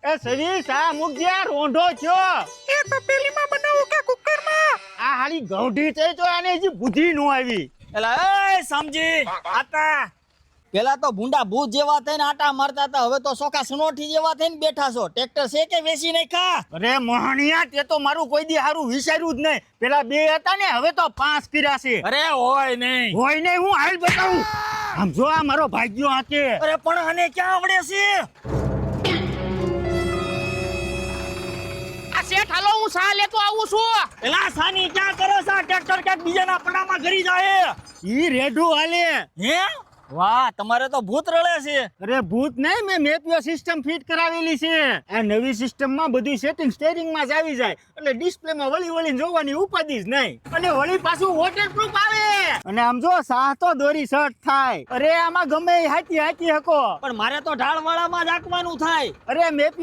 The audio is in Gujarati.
એ સરી સા મુકજ્યા રોંઢો છો એ તો પેલીમાં બનાવું કે કુકરમાં? આ હાલી ગૌઢી છે તો આને હજી બુદ્ધિ નો આવી. એલા એ સમજી આતા પેલા તો ભૂંડા ભૂત જેવા થઈને આટા મારતા હતા, હવે તો સોખા સનોઠી જેવા થઈને બેઠા છો. ટ્રેક્ટર છે કે વેચી નાખ્યા? અરે મોહણિયા તે તો મારું કોઈ દી હારું વિચાર્યું જ નહીં. પેલા 2 હતા ને હવે તો 5 કર્યા છે. અરે હોય નહીં. હોય નહીં હું હાલ બતાવું. આમ જો આ મારો ભાગ્યો હાથે. અરે પણ આને ક્યાં આવડે છે? આ શેઠ હાલો હું સા લેતો આવું છું. એલા સાની ક્યાં કરો છો? ટ્રેક્ટર ક્યાંક બીજાના પડામાં ઘરી જાય. ઈ રેઢું હાલે. હે વાહ, તમારે તો ભૂત રળે છે. અરે ભૂત નહીં, મેં મેપિયો સિસ્ટમ ફિટ કરાવેલી છે. આ નવી સિસ્ટમમાં બધું સેટિંગ સ્ટીરિંગમાં જ આવી જાય એટલે ડિસ્પ્લેમાં વળીને જોવાની ઉપાધિ જ નહીં. અને વળી પાછું વોટરપ્રૂફ આવે. અને આમ જો સાહ તો દોરી શર્ટ થાય. અરે આમાં ગમે એ હાચી હકો. પણ મારે તો ઢાળવાળામાં જ આંકવાનું થાય. અરે મેપિયો